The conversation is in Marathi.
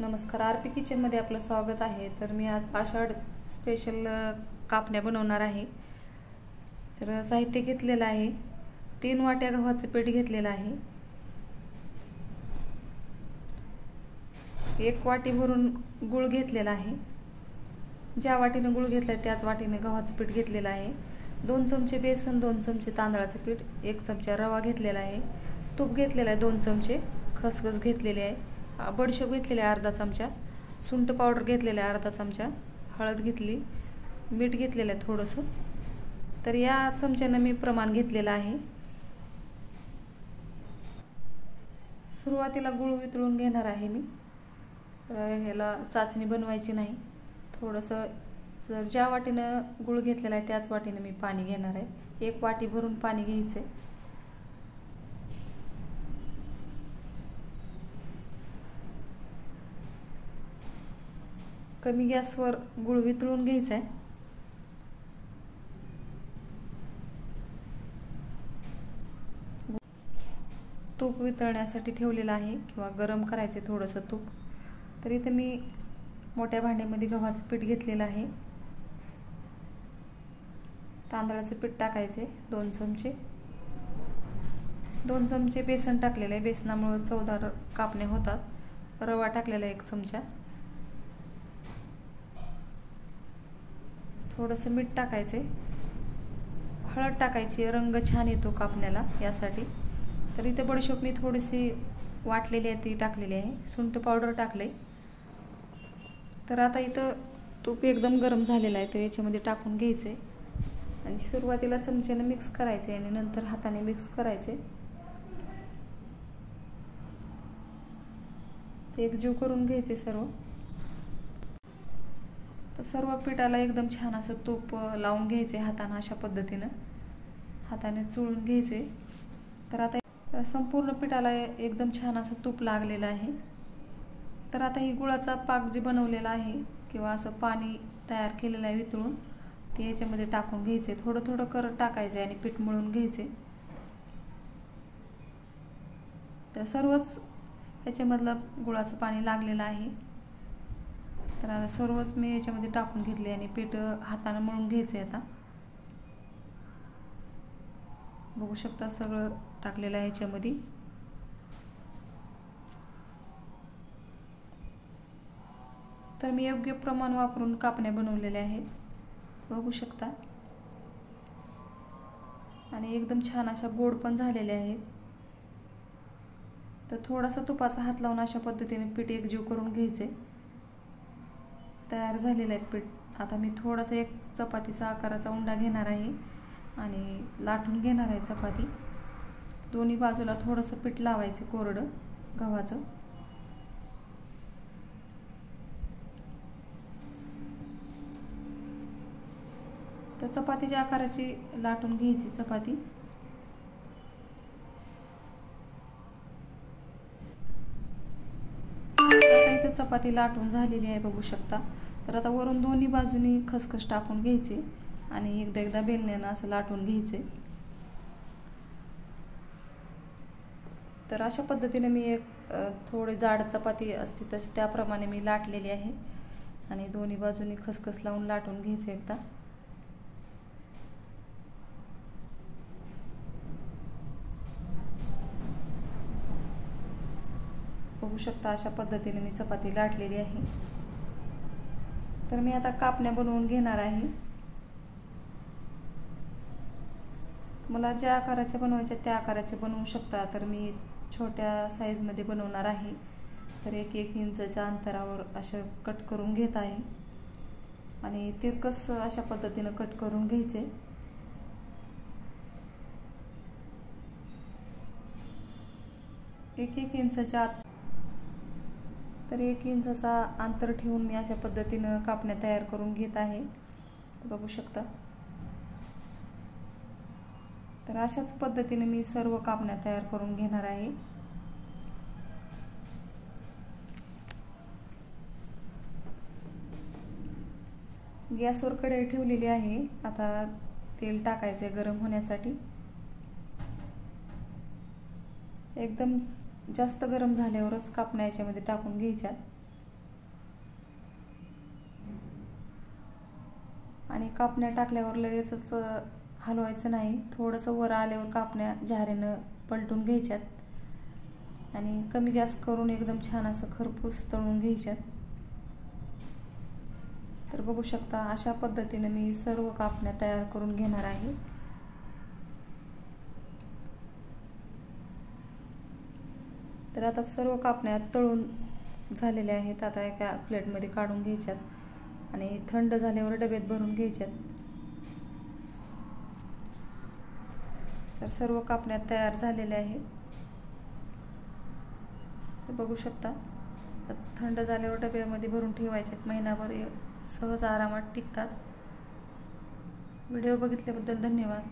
नमस्कार, आरपी किचनमध्ये आपलं स्वागत आहे। तर मी आज आषाढ स्पेशल कापण्या बनवणार आहे। तर साहित्य घेतलेलं आहे, 3 वाट्या गव्हाचं पीठ घेतलेलं आहे, 1 वाटी भरून गूळ घेतलेला आहे। ज्या वाटीने गूळ घेतलाय त्याच वाटीने गव्हाचं पीठ घेतलेलं आहे। 2 चमचे बेसन, 2 चमचे तांदळाचं पीठ, 1 चमचा रवा घेतलेला आहे, तूप घेतलेला आहे 2 चमचे, खसखस घेतलेली आहे, बडीशेप घेतलेली आहे अर्धा चमचा, सुंठ पावडर घेतलेला आहे अर्धा चमचा, हळद घेतली, मीठ घेतलेलं आहे थोडंसं। तर या चमच्याने मी प्रमाण घेतलेलं आहे। सुरुवातीला गूळ वितळून घेणार आहे मी। ह्याला चाचणी बनवायची नाही, थोडंसं जर ज्या वाटीनं गूळ घेतलेला आहे त्याच वाटीने मी पाणी घेणार आहे। 1 वाटी भरून पाणी घ्यायचे। कमी गॅसवर गूळ वितळून घ्यायचा आहे। तूप वितळण्यासाठी ठेवलेलं आहे किंवा गरम करायचे थोडंसं तूप। तर इथे मी मोठ्या भांड्यामध्ये गव्हाचं पीठ घेतलेलं आहे, तांदळाचं पीठ टाकायचे 2 चमचे, 2 चमचे बेसन टाकलेलं आहे, बेसनामुळे चवदार कापणे होतात। रवा टाकलेला 1 चमचा, थोडंसं मीठ टाकायचे, हळद टाकायची, रंग छान येतो कापण्याला यासाठी। तर इथे बडीशेप मी थोडीशी वाटलेली आहे ती टाकलेली आहे, सुंठ पावडर टाकले। तर आता इथं तूप एकदम गरम झालेलं आहे, तर याच्यामध्ये टाकून घ्यायचे आणि सुरुवातीला चमच्याने मिक्स करायचे आणि नंतर हाताने मिक्स करायचे। ते एकजीव करून घ्यायचे सर्व। तर सर्व पिठाला एकदम छान असं तूप लावून घ्यायचे हाताने, अशा पद्धतीने हाताने चोळून घ्यायचे। तर आता संपूर्ण पिठाला एकदम छान असं तूप लागलेलं आहे। तर आता ही गुळाचा पाक जे बनवलेला आहे किंवा असं पाणी तयार केलेलं आहे वितळून, ते याच्यामध्ये टाकून घ्यायचे। थोडं थोडं करत टाकायचे आणि पीठ मळून घ्यायचे। तर सर्वच याच्यामधलं गुळाचं पाणी लागलेलं आहे। तर आता सर्वच मी याच्यामध्ये टाकून घेतले आणि पीठ हाताने मळून घ्यायचे। आता बघू शकता सगळं टाकलेलं आहे याच्यामध्ये। तर मी योग्य प्रमाण वापरून कापण्या बनवलेल्या आहेत, बघू शकता, आणि एकदम छान अशा गोड पण झालेल्या आहेत। तर थोडासा तुपाचा हात लावून अशा पद्धतीने पीठ एकजीव करून घ्यायचे। तयार झालेलं आहे पीठ। आता मी थोडासा 1 चपातीचा आकाराचा उंडा घेणार आहे आणि लाटून घेणार आहे चपाती। दोन्ही बाजूला थोडंसं पीठ लावायचं कोरडं गव्हाचं। तर चपातीच्या आकाराची लाटून घ्यायची चपाती। आता इथे चपाती लाटून झालेली आहे, बघू शकता। तर आता वरून दोन्ही बाजूनी खसखस टाकून घ्यायचे आणि एकदा बेलण्यानं असं लाटून घ्यायचे। तर अशा पद्धतीने मी एक थोडी जाड चपाती असते तशी त्याप्रमाणे मी लाटलेली आहे आणि दोन्ही बाजूनी खसखस लावून लाटून घ्यायचे एकदा। बघू शकता अशा पद्धतीने मी चपाती लाटलेली आहे। तर मी आता कापण्या बनवून घेणार आहे। मला ज्या आकाराच्या बनवायच्या त्या आकाराचे बनवू शकता। तर मी छोट्या साईजमध्ये बनवणार आहे, तर 1-1 इंचाच्या अंतरावर असं कट करून घेत आहे आणि तिरकस अशा पद्धतीने कट करून घ्यायचे। एक इंचाच्या आत, तर 1 इंचाचा अंतर ठेवून मी अशा पद्धतीने कापण्या तयार करून घेत आहे, बघू शकता। तर अशाच पद्धतीने मी सर्व कापण्या तयार करून घेणार आहे। गॅसवर कढई ठेवलेली आहे, आता तेल टाकायचे गरम होण्यासाठी। एकदम जास्त गरम झाल्यावरच कापण्या याच्यामध्ये टाकून घ्यायच्या। आणि कापण्या टाकल्यावर लगेचच हलवायचं नाही, थोडंसं वर आल्यावर कापण्या झाऱ्यानं पलटून घ्यायच्यात आणि कमी गॅस करून एकदम छान असं खरपूस तळून घ्यायच्यात. तर बघू शकता अशा पद्धतीने मी सर्व कापण्या तयार करून घेणार आहे. तर आता सर्व कापण्या तळून झालेल्या आहेत. आता एका प्लेटमध्ये काढून घ्यायच्यात आणि थंड झाल्यावर डब्यात भरून घ्यायच्यात. तर सर्व कापण्या तयार झालेल्या आहेत. तर बघू शकता थंड झाल्यावर डब्यामध्ये भरून ठेवायच्यात. महिनाभर सहज आरामात टिकतात. व्हिडिओ बघितल्याबद्दल धन्यवाद.